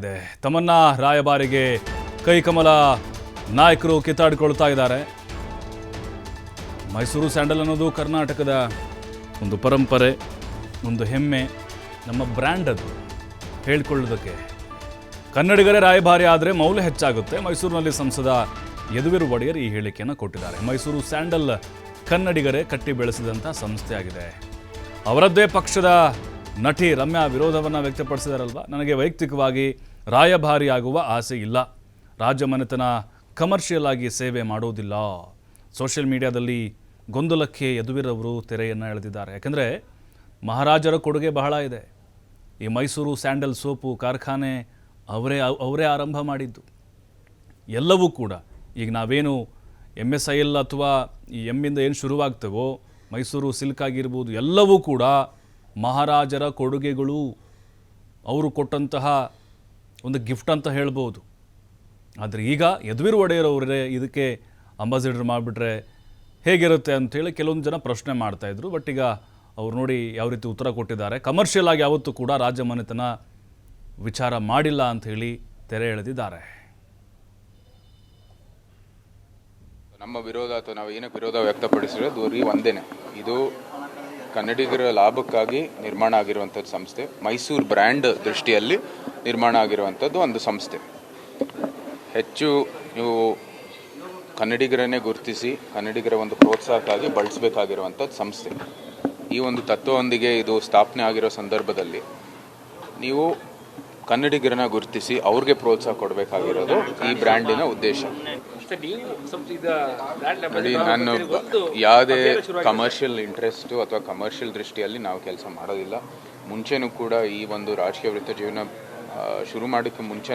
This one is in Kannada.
ಇದೆ ತಮನ್ನಾ ರಾಯಭಾರಿಗೆ ಕೈಕಮಲ ನಾಯಕರು ಕಿತ್ತಾಡಿಕೊಳ್ತಾ ಇದ್ದಾರೆ. ಮೈಸೂರು ಸ್ಯಾಂಡಲ್ ಅನ್ನೋದು ಕರ್ನಾಟಕದ ಒಂದು ಪರಂಪರೆ, ಒಂದು ಹೆಮ್ಮೆ, ನಮ್ಮ ಬ್ರ್ಯಾಂಡ್. ಅದು ಹೇಳ್ಕೊಳ್ಳೋದಕ್ಕೆ ಕನ್ನಡಿಗರೇ ರಾಯಭಾರಿ ಆದರೆ ಮೌಲ್ಯ ಹೆಚ್ಚಾಗುತ್ತೆ. ಮೈಸೂರಿನಲ್ಲಿ ಸಂಸದ ಯದುವೀರ್ ಒಡೆಯರ್ ಈ ಹೇಳಿಕೆಯನ್ನು ಕೊಟ್ಟಿದ್ದಾರೆ. ಮೈಸೂರು ಸ್ಯಾಂಡಲ್ ಕನ್ನಡಿಗರೇ ಕಟ್ಟಿ ಬೆಳೆಸಿದಂಥ ಸಂಸ್ಥೆ ಆಗಿದೆ. ಅವರದ್ದೇ ಪಕ್ಷದ ನಟಿ ರಮ್ಯಾ ವಿರೋಧವನ್ನು ವ್ಯಕ್ತಪಡಿಸಿದಾರಲ್ವ. ನನಗೆ ವೈಯಕ್ತಿಕವಾಗಿ ರಾಯಭಾರಿ ಆಗುವ ಆಸೆ ಇಲ್ಲ. ರಾಜ್ಯ ಮನೆತನ ಕಮರ್ಷಿಯಲ್ ಆಗಿ ಸೇವೆ ಮಾಡೋದಿಲ್ಲ. ಸೋಷಿಯಲ್ ಮೀಡಿಯಾದಲ್ಲಿ ಗೊಂದಲಕ್ಕೆ ಯದುವೀರ್ ಅವರು ತೆರೆಯನ್ನು ಎಳೆದಿದ್ದಾರೆ. ಯಾಕಂದರೆ ಮಹಾರಾಜರ ಕೊಡುಗೆ ಬಹಳ ಇದೆ. ಈ ಮೈಸೂರು ಸ್ಯಾಂಡಲ್ ಸೋಪು ಕಾರ್ಖಾನೆ ಅವರೇ ಆರಂಭ ಮಾಡಿದ್ದು. ಎಲ್ಲವೂ ಕೂಡ ಈಗ ನಾವೇನು MSIL ಅಥವಾ ಈ ಎಮ್ಮಿಂದ ಏನು ಶುರುವಾಗ್ತವೋ, ಮೈಸೂರು ಸಿಲ್ಕ್ ಆಗಿರ್ಬೋದು, ಎಲ್ಲವೂ ಕೂಡ ಮಹಾರಾಜರ ಕೊಡುಗೆಗಳು. ಅವರು ಕೊಟ್ಟಂತಹ ಒಂದು ಗಿಫ್ಟ್ ಅಂತ ಹೇಳ್ಬೋದು. ಆದರೆ ಈಗ ಯದುವೀರ್ ಒಡೆಯರ್ ಅವರೇ ಇದಕ್ಕೆ ಅಂಬಾಸಿಡರ್ ಮಾಡಿಬಿಟ್ರೆ ಹೇಗಿರುತ್ತೆ ಅಂಥೇಳಿ ಕೆಲವೊಂದು ಜನ ಪ್ರಶ್ನೆ ಮಾಡ್ತಾಯಿದ್ರು. ಬಟ್ ಈಗ ಅವ್ರು ನೋಡಿ ಯಾವ ರೀತಿ ಉತ್ತರ ಕೊಟ್ಟಿದ್ದಾರೆ. ಕಮರ್ಷಿಯಲ್ ಆಗಿ ಯಾವತ್ತೂ ಕೂಡ ರಾಜ್ಯ ಮನೆತನ ವಿಚಾರ ಮಾಡಿಲ್ಲ ಅಂಥೇಳಿ ತೆರೆ ಎಳೆದಿದ್ದಾರೆ. ನಮ್ಮ ವಿರೋಧ ಅಥವಾ ನಾವು ಏನಕ್ಕೆ ವಿರೋಧ ವ್ಯಕ್ತಪಡಿಸಿರೋದು ಒಂದೇನೆ. ಇದು ಕನ್ನಡಿಗರ ಲಾಭಕ್ಕಾಗಿ ನಿರ್ಮಾಣ ಆಗಿರುವಂಥದ್ದು ಸಂಸ್ಥೆ. ಮೈಸೂರು ಬ್ರ್ಯಾಂಡ್ ದೃಷ್ಟಿಯಲ್ಲಿ ನಿರ್ಮಾಣ ಆಗಿರುವಂಥದ್ದು ಒಂದು ಸಂಸ್ಥೆ. ಹೆಚ್ಚು ನೀವು ಕನ್ನಡಿಗರನ್ನೇ ಗುರುತಿಸಿ ಕನ್ನಡಿಗರ ಒಂದು ಪ್ರೋತ್ಸಾಹಕ್ಕಾಗಿ ಬಳಸಬೇಕಾಗಿರುವಂಥದ್ದು ಸಂಸ್ಥೆ. ಈ ಒಂದು ತತ್ವದೊಂದಿಗೆ ಇದು ಸ್ಥಾಪನೆ ಆಗಿರೋ ಸಂದರ್ಭದಲ್ಲಿ ನೀವು ಕನ್ನಡಿಗರನ್ನ ಗುರುತಿಸಿ ಅವ್ರಿಗೆ ಪ್ರೋತ್ಸಾಹ ಕೊಡಬೇಕಾಗಿರೋದು ಈ ಬ್ರ್ಯಾಂಡಿನ ಉದ್ದೇಶ. ನೋಡಿ, ನಾನು ಯಾವುದೇ ಕಮರ್ಷಿಯಲ್ ಇಂಟ್ರೆಸ್ಟು ಅಥವಾ ಕಮರ್ಷಿಯಲ್ ದೃಷ್ಟಿಯಲ್ಲಿ ನಾವು ಕೆಲಸ ಮಾಡೋದಿಲ್ಲ. ಮುಂಚೆನೂ ಕೂಡ ಈ ಒಂದು ರಾಜಕೀಯ ವೃತ್ತ ಜೀವನ ಶುರು ಮಾಡೋಕ್ಕೆ ಮುಂಚೆ